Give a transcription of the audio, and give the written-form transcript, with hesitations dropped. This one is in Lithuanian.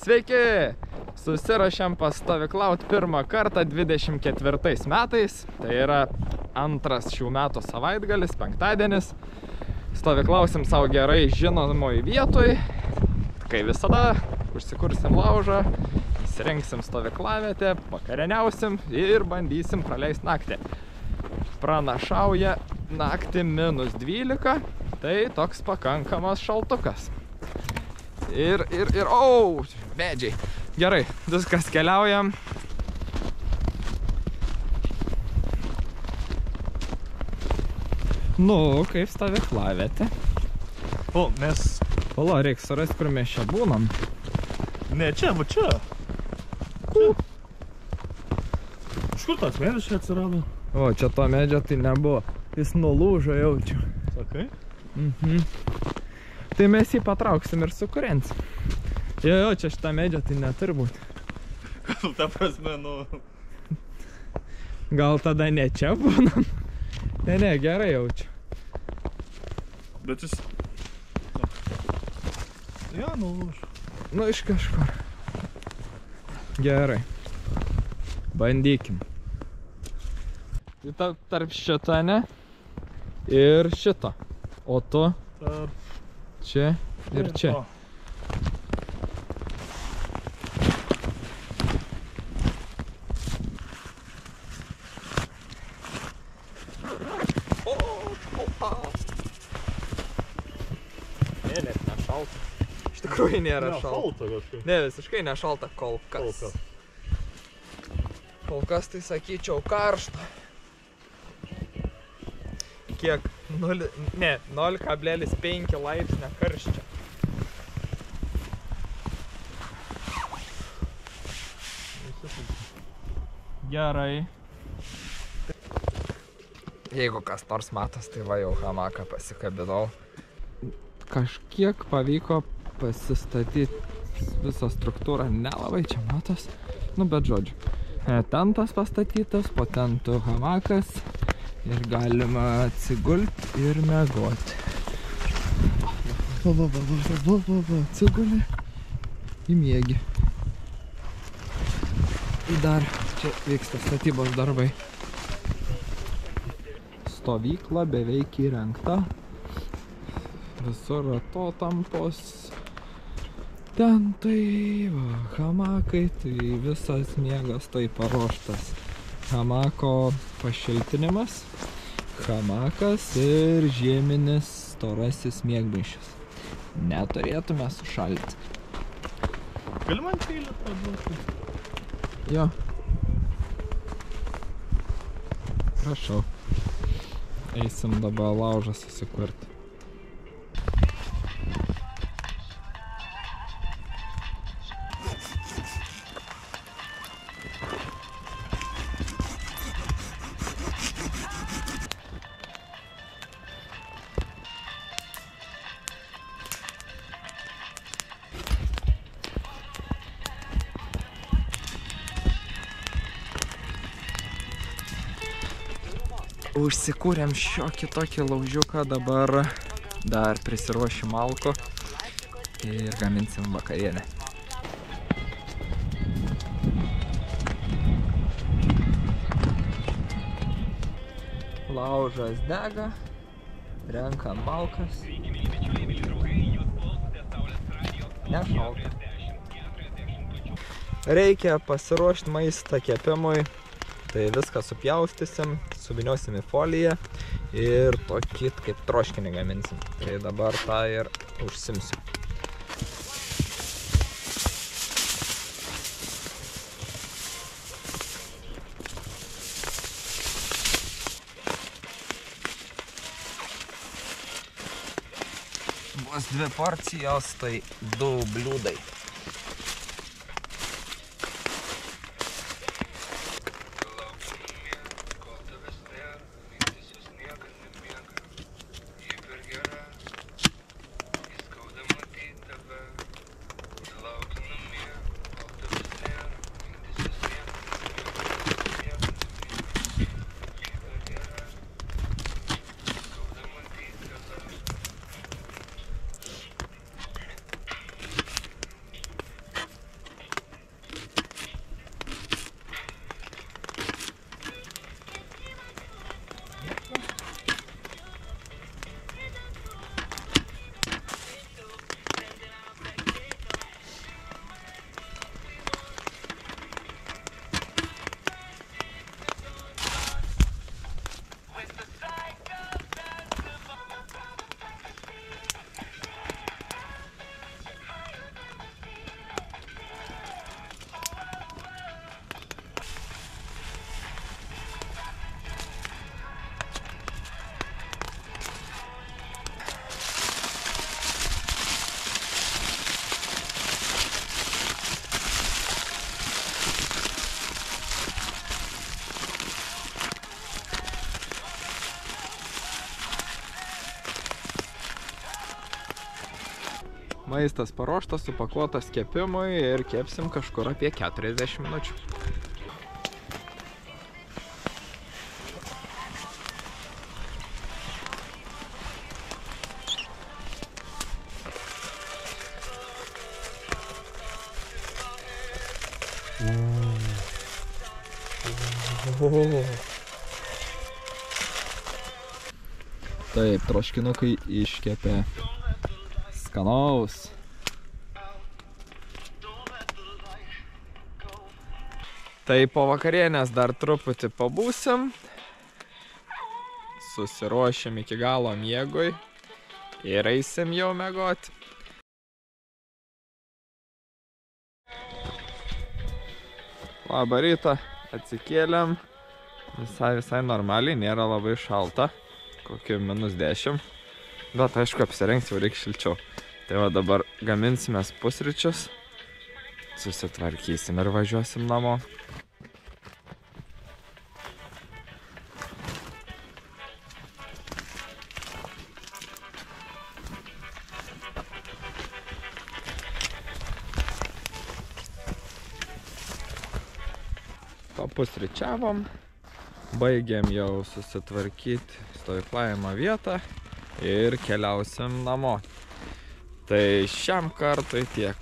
Sveiki! Susirašėm pastovyklaut pirmą kartą 24 metais. Tai yra antras šių metų savaitgalis, penktadienis. Stovyklausim savo gerai žinomoj vietoj. Kai visada užsikursim laužą, įsirengsim stovyklavietę, vakarieniausim ir bandysim praleisti naktį. Pranašauja naktį -12, tai toks pakankamas šaltukas. Medžiai. Gerai, viskas, keliaujam. Nu, kaip stovyklavietė? Pala, reikia surasti, kur mes čia būnam. Ne, čia, va čia. Iš kur tas medis čia atsirado? O, čia to medžio tai nebuvo. Jis nulūžo, jaučiu. Sakai? Tai mes jį patrauksim ir sukurensim. Jo, čia šitą medžio tai neturi būti. Ta prasme, nu... Gal tada ne čia būnam? Ne, gerai jaučiu. Bet jis... Ja, nulūž. Nu, iš kažkur. Gerai. Bandykim. Tai tarp šito, ne? Ir šito. O tu? Čia ir čia. Net nešalta. Iš tikrųjų nėra šalta. Ne, visiškai nešalta kol kas. Kol kas tai sakyčiau karšta. Kiek? 0,5 laipsnio karščio. Gerai. Jeigu kas nors matos, tai va jau hamaką pasikabinau. Kažkiek pavyko pasistatyti visą struktūrą, nelabai čia matos, nu bet žodžiu. Tentas pastatytas, po tentų hamakas ir galima atsigulti ir miegoti. Atsigulį į miegį. Dar čia vyksta statybos darbai. Stovykla beveik įrengta. Visur atotampos, tentai, hamakai, tai visas miegas tai paruoštas. Hamako pašiltinimas, hamakas ir žieminis storasis miegmaišis. Neturėtume sušalti. Gali man peilį paduoti? Jo. Prašau. Eisim dabar laužą susikurti. Užsikūrėm šiokį tokį laužiuką, dabar dar prisiruošim malko ir gaminsim vakarienę. Laužas dega, renkam malkas. Nešalta. Reikia pasiruošti maistą kepimui. Tai viską supjaustysim, suvyniosim į foliją ir tokį kaip troškinį gaminsim. Tai dabar tą ir užsimsiu. Vos 2 porcijos, tai 2 bliūdai. Maistas paruoštas, supakuotas kepimui ir kepsim kažkur apie 40 minučių. Taip, troškinukai iškepė. Skanaus. Tai po vakarienės dar truputį pabūsim. Susiruošim iki galo miegui ir eisim jau miegoti. Labą rytą, atsikėlėm. Visai normaliai, nėra labai šalta. Kokiu -10. Bet aišku, apsirengti jau reikia šilčiau. Tai va dabar gaminsimės pusryčius. Susitvarkysim ir važiuosim namo. Papusryčiavom. Baigėm jau susitvarkyti stovyklavimo vietą ir keliausim namo. Tai šiam kartui tiek.